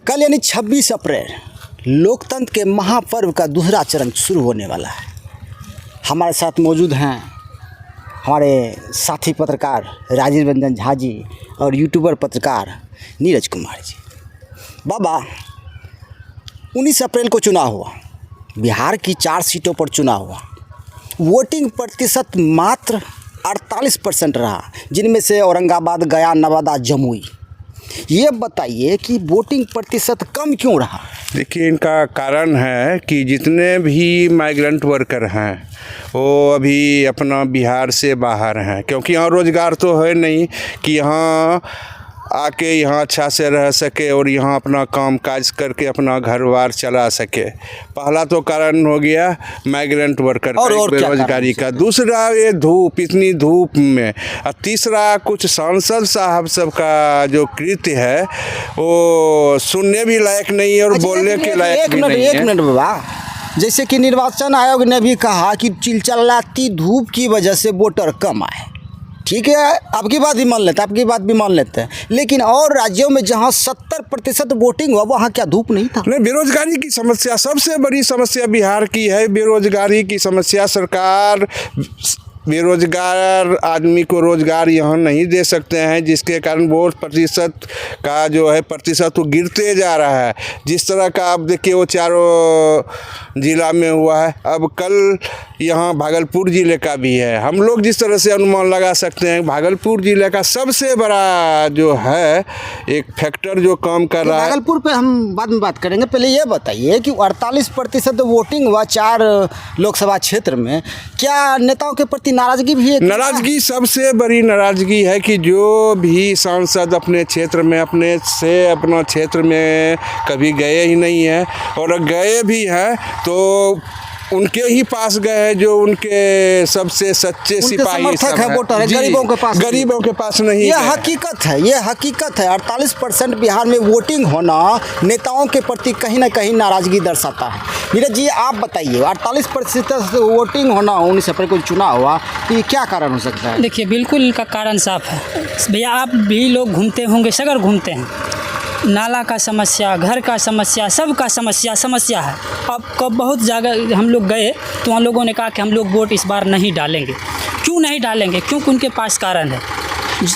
कल यानी 26 अप्रैल लोकतंत्र के महापर्व का दूसरा चरण शुरू होने वाला है। हमारे साथ मौजूद हैं हमारे साथी पत्रकार राजीव रंजन झा जी और यूट्यूबर पत्रकार नीरज कुमार जी। बाबा, 19 अप्रैल को चुनाव हुआ, बिहार की 4 सीटों पर चुनाव हुआ। वोटिंग प्रतिशत मात्र 48% रहा, जिनमें से औरंगाबाद, गया, नवादा, जमुई। ये बताइए कि वोटिंग प्रतिशत कम क्यों रहा? देखिए, इनका कारण है कि जितने भी माइग्रेंट वर्कर हैं वो अभी अपना बिहार से बाहर हैं, क्योंकि यहाँ रोज़गार तो है नहीं कि यहाँ आके यहाँ अच्छा से रह सके और यहाँ अपना काम काज करके अपना घर बार चला सके। पहला तो कारण हो गया माइग्रेंट वर्कर और बेरोजगारी का। दूसरा ये धूप, इतनी धूप में। और तीसरा कुछ सांसद साहब सबका जो कृत्य है वो सुनने भी लायक नहीं है और बोलने के लायक भी नहीं है। एक मिनट बाबा, जैसे कि निर्वाचन आयोग ने भी कहा कि चिलचिलाती धूप की वजह से वोटर कम आए। ठीक है, आपकी बात भी मान लेते हैं, आपकी बात भी मान लेते हैं, लेकिन और राज्यों में जहां 70% वोटिंग हुआ वहां क्या धूप नहीं था? नहीं, बेरोजगारी की समस्या सबसे बड़ी समस्या बिहार की है। बेरोजगारी की समस्या, सरकार बेरोजगार आदमी को रोजगार यहाँ नहीं दे सकते हैं, जिसके कारण वोट प्रतिशत का जो है प्रतिशत वो गिरते जा रहा है। जिस तरह का आप देखिए वो चारों जिला में हुआ है, अब कल यहाँ भागलपुर ज़िले का भी है। हम लोग जिस तरह से अनुमान लगा सकते हैं, भागलपुर ज़िले का सबसे बड़ा जो है एक फैक्टर जो काम कर रहा है। भागलपुर पे हम बाद में बात करेंगे, पहले ये बताइए कि 48% वोटिंग हुआ 4 लोकसभा क्षेत्र में। क्या नेताओं के प्रति नाराजगी भी है? नाराजगी, सबसे बड़ी नाराजगी है कि जो भी सांसद अपने क्षेत्र में अपना क्षेत्र में कभी गए ही नहीं है, और गए भी हैं तो उनके ही पास गए हैं जो उनके सबसे सच्चे सिपाही सब है, वोटर है, गरीबों के पास नहीं। ये हकीकत है, ये हकीकत है। 48% बिहार में वोटिंग होना नेताओं के प्रति कहीं ना कहीं नाराजगी दर्शाता है। नीरज जी, आप बताइए, 48% वोटिंग होना 19 अप्रैल को चुनाव हुआ, तो ये क्या कारण हो सकता है? देखिए, बिल्कुल इनका कारण साफ है भैया। आप भी लोग घूमते होंगे, सगर घूमते हैं, नाला का समस्या, घर का समस्या, सबका समस्या है। अब कब बहुत जगह हम लोग गए तो वहाँ लोगों ने कहा कि हम लोग वोट इस बार नहीं डालेंगे। क्यों नहीं डालेंगे? क्योंकि उनके पास कारण है।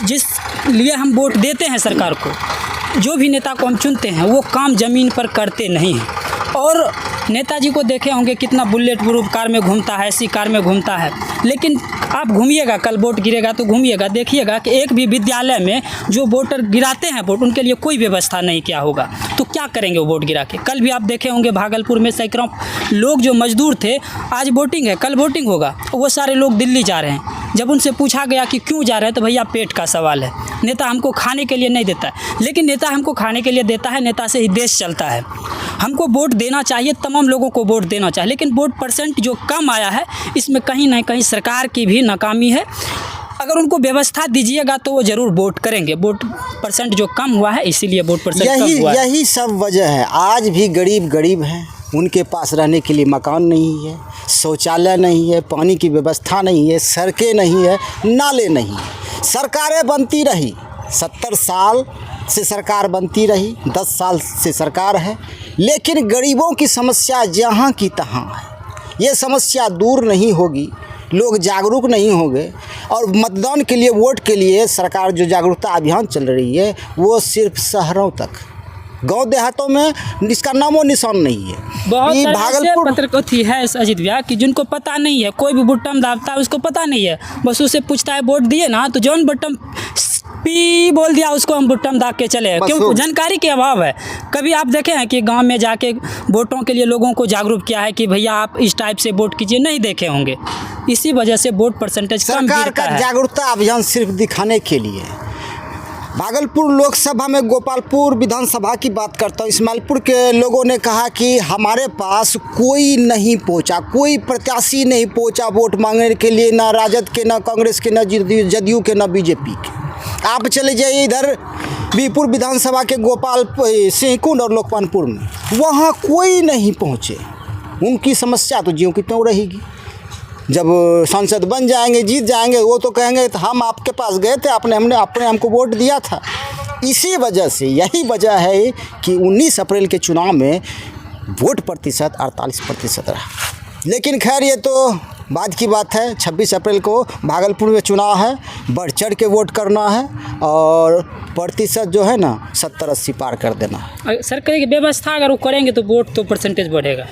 जिस लिए हम वोट देते हैं सरकार को, जो भी नेता को हम चुनते हैं वो काम ज़मीन पर करते नहीं हैं। और नेताजी को देखे होंगे कितना बुलेट प्रूफ कार में घूमता है, ऐसी कार में घूमता है, लेकिन आप घूमिएगा, कल वोट गिरेगा तो घूमिएगा, देखिएगा कि एक भी विद्यालय में जो वोटर गिराते हैं वोट, उनके लिए कोई व्यवस्था नहीं किया होगा। तो क्या करेंगे वो वोट गिरा के? कल भी आप देखे होंगे भागलपुर में सैकड़ों लोग जो मजदूर थे, आज वोटिंग है, कल वोटिंग होगा, वो सारे लोग दिल्ली जा रहे हैं। जब उनसे पूछा गया कि क्यों जा रहे हैं तो भैया पेट का सवाल है, नेता हमको खाने के लिए नहीं देता है। लेकिन नेता हमको खाने के लिए देता है, नेता से ही देश चलता है। हमको वोट देना चाहिए, तमाम लोगों को वोट देना चाहिए, लेकिन वोट परसेंट जो कम आया है इसमें कहीं ना कहीं सरकार की भी नाकामी है। अगर उनको व्यवस्था दीजिएगा तो वो ज़रूर वोट करेंगे। वोट परसेंट जो कम हुआ है इसीलिए वोट परसेंट कम हुआ है। यही सब वजह है। आज भी गरीब हैं, उनके पास रहने के लिए मकान नहीं है, शौचालय नहीं है, पानी की व्यवस्था नहीं है, सड़कें नहीं है, नाले नहीं है। सरकारें बनती रही, 70 साल से सरकार बनती रही, 10 साल से सरकार है, लेकिन गरीबों की समस्या जहाँ की तहाँ है। ये समस्या दूर नहीं होगी, लोग जागरूक नहीं होंगे। और मतदान के लिए, वोट के लिए सरकार जो जागरूकता अभियान चल रही है वो सिर्फ शहरों तक, गांव देहातों में इसका नामो निशान नहीं है। बहुत सारे भागलपुर पत्रकथी है अजीत भैया कि जिनको पता नहीं है, कोई भी बटन दाबता है उसको पता नहीं है, बस उसे पूछता है वोट दिए ना, तो जौन बटन पी बोल दिया उसको हम बटन दाग के चले। क्यों? जानकारी के अभाव है। कभी आप देखे हैं कि गांव में जाके वोटों के लिए लोगों को जागरूक किया है कि भैया आप इस टाइप से वोट कीजिए? नहीं देखे होंगे। इसी वजह से वोट परसेंटेज कम गिरता है। सरकार का जागरूकता अभियान सिर्फ दिखाने के लिए। भागलपुर लोकसभा में गोपालपुर विधानसभा की बात करता हूँ, इस्माइलपुर के लोगों ने कहा कि हमारे पास कोई नहीं पहुँचा, कोई प्रत्याशी नहीं पहुँचा वोट मांगने के लिए, ना राजद के, ना कांग्रेस के, ना जदयू के, ना बीजेपी के। आप चले जाइए इधर बीरपुर विधानसभा के गोपाल सिंहकुंड और लोकपानपुर में, वहाँ कोई नहीं पहुँचे। उनकी समस्या तो ज्यों की त्यों रहेगी। जब सांसद बन जाएंगे, जीत जाएंगे, वो तो कहेंगे तो हम आपके पास गए थे, हमने हमको वोट दिया था। इसी वजह से यही वजह है कि 19 अप्रैल के चुनाव में वोट प्रतिशत 48% रहा। लेकिन खैर ये तो बाद की बात है। 26 अप्रैल को भागलपुर में चुनाव है, बढ़ चढ़ के वोट करना है और प्रतिशत जो है ना 70-80 पार कर देना है। सरकारी व्यवस्था अगर वो करेंगे तो वोट तो परसेंटेज बढ़ेगा।